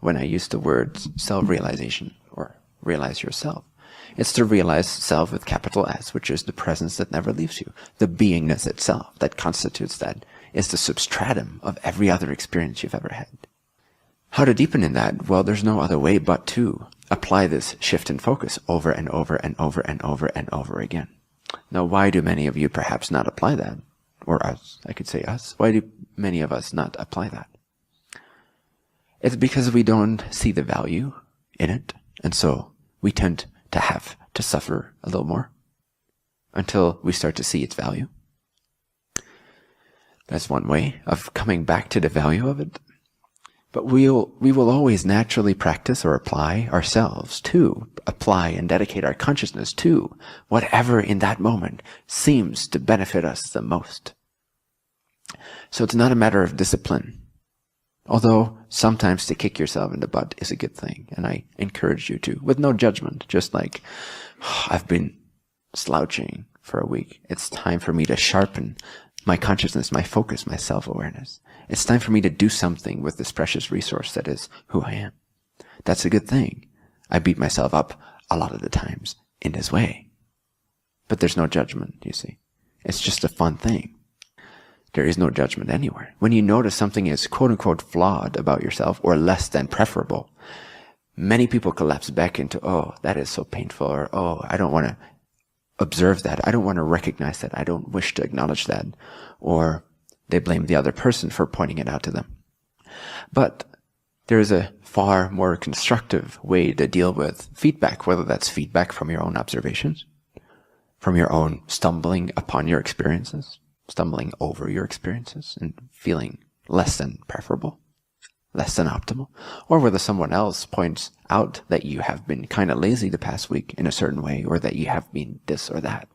when I use the word self-realization or realize yourself. It's to realize self with capital S, which is the presence that never leaves you. The beingness itself that constitutes that is the substratum of every other experience you've ever had. How to deepen in that? Well, there's no other way but to apply this shift in focus over and over and over and over and over again. Now, why do many of you perhaps not apply that? Or us, I could say us. Why do many of us not apply that? It's because we don't see the value in it, and so we tend to have to suffer a little more until we start to see its value. That's one way of coming back to the value of it. But we will always naturally practice or apply ourselves to apply and dedicate our consciousness to whatever in that moment seems to benefit us the most. So it's not a matter of discipline. Although sometimes to kick yourself in the butt is a good thing, and I encourage you to, with no judgment, just like, I've been slouching for a week. It's time for me to sharpen my consciousness, my focus, my self-awareness. It's time for me to do something with this precious resource that is who I am. That's a good thing. I beat myself up a lot of the times in this way. But there's no judgment, you see. It's just a fun thing. There is no judgment anywhere. When you notice something is quote-unquote flawed about yourself or less than preferable, many people collapse back into, oh, that is so painful, or oh, I don't want to observe that. I don't want to recognize that. I don't wish to acknowledge that. Or they blame the other person for pointing it out to them. But there is a far more constructive way to deal with feedback, whether that's feedback from your own observations, from your own stumbling upon your experiences, stumbling over your experiences and feeling less than preferable, less than optimal, or whether someone else points out that you have been kind of lazy the past week in a certain way, or that you have been this or that.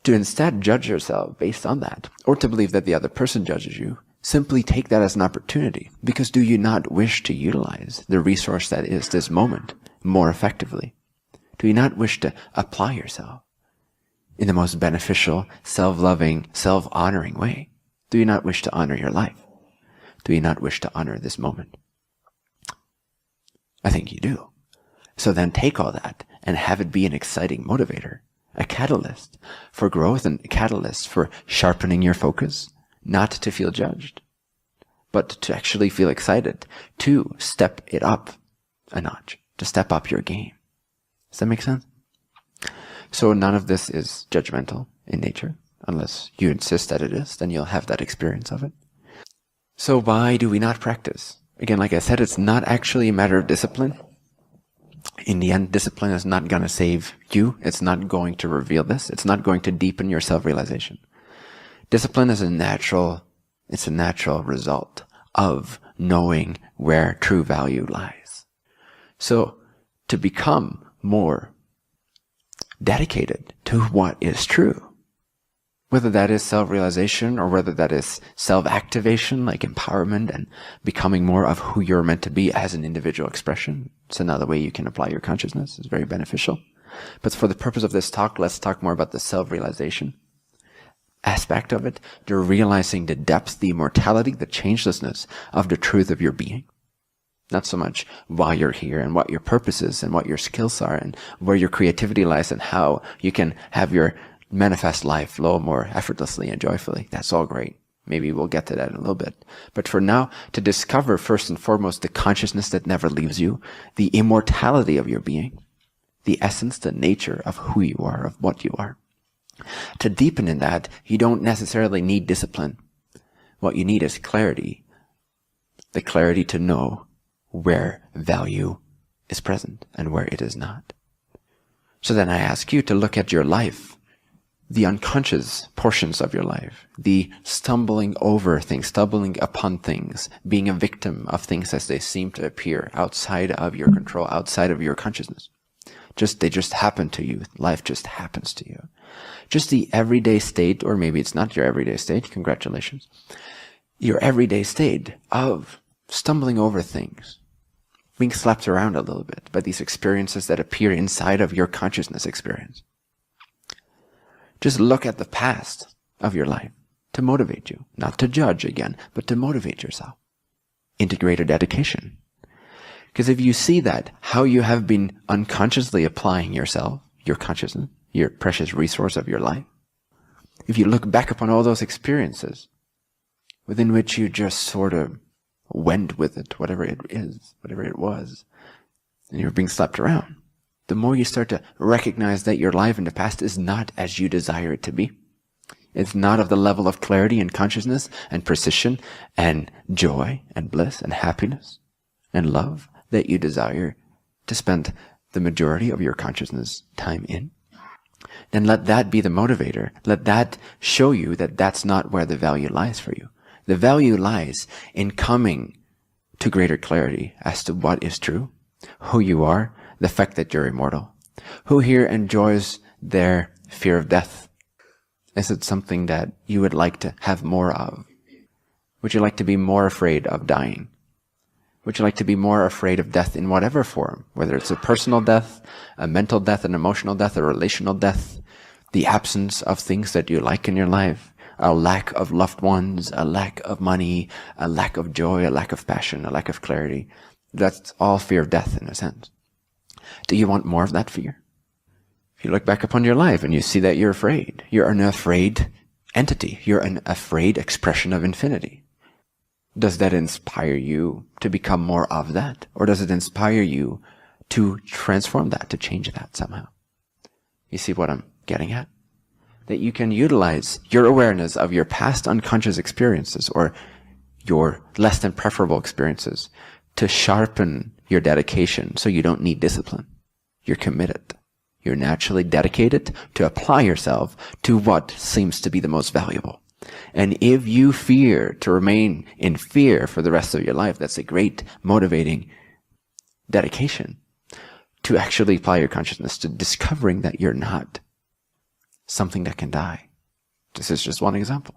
To instead judge yourself based on that, or to believe that the other person judges you, simply take that as an opportunity, because do you not wish to utilize the resource that is this moment more effectively? Do you not wish to apply yourself in the most beneficial, self-loving, self-honoring way? Do you not wish to honor your life? Do you not wish to honor this moment? I think you do. So then take all that and have it be an exciting motivator, a catalyst for growth and a catalyst for sharpening your focus, not to feel judged, but to actually feel excited, to step it up a notch, to step up your game. Does that make sense? So none of this is judgmental in nature, unless you insist that it is, then you'll have that experience of it. So why do we not practice? Again, like I said, it's not actually a matter of discipline. In the end, discipline is not going to save you. It's not going to reveal this. It's not going to deepen your self-realization. Discipline is a natural result of knowing where true value lies. So to become more dedicated to what is true, whether that is self-realization or whether that is self-activation, like empowerment and becoming more of who you're meant to be as an individual expression. It's another way you can apply your consciousness. It's very beneficial. But for the purpose of this talk, let's talk more about the self-realization aspect of it, the realizing the depth, the immortality, the changelessness of the truth of your being. Not so much why you're here and what your purpose is and what your skills are and where your creativity lies and how you can have your manifest life flow more effortlessly and joyfully. That's all great. Maybe we'll get to that in a little bit. But for now, to discover first and foremost the consciousness that never leaves you, the immortality of your being, the essence, the nature of who you are, of what you are. To deepen in that, you don't necessarily need discipline. What you need is clarity. The clarity to know where value is present and where it is not. So then I ask you to look at your life, the unconscious portions of your life, the stumbling over things, stumbling upon things, being a victim of things as they seem to appear outside of your control, outside of your consciousness. They just happen to you. Life just happens to you. Just the everyday state, or maybe it's not your everyday state, congratulations, your everyday state of stumbling over things, being slapped around a little bit by these experiences that appear inside of your consciousness experience. Just look at the past of your life to motivate you, not to judge again, but to motivate yourself. Integrated dedication. Because if you see that, how you have been unconsciously applying yourself, your consciousness, your precious resource of your life, if you look back upon all those experiences within which you just sort of went with it, whatever it is, whatever it was, and you're being slapped around, the more you start to recognize that your life in the past is not as you desire it to be. It's not of the level of clarity and consciousness and precision and joy and bliss and happiness and love that you desire to spend the majority of your consciousness time in. Then let that be the motivator. Let that show you that that's not where the value lies for you. The value lies in coming to greater clarity as to what is true, who you are, the fact that you're immortal. Who here enjoys their fear of death? Is it something that you would like to have more of? Would you like to be more afraid of dying? Would you like to be more afraid of death in whatever form? Whether it's a personal death, a mental death, an emotional death, a relational death, the absence of things that you like in your life, a lack of loved ones, a lack of money, a lack of joy, a lack of passion, a lack of clarity. That's all fear of death in a sense. Do you want more of that fear? If you look back upon your life and you see that you're an afraid entity. You're an afraid expression of infinity. Does that inspire you to become more of that? Or does it inspire you to transform that, to change that somehow? You see what I'm getting at? That you can utilize your awareness of your past unconscious experiences or your less than preferable experiences to sharpen your dedication so you don't need discipline. You're committed. You're naturally dedicated to apply yourself to what seems to be the most valuable. And if you fear to remain in fear for the rest of your life, that's a great motivating dedication to actually apply your consciousness to discovering that you're not something that can die. This is just one example.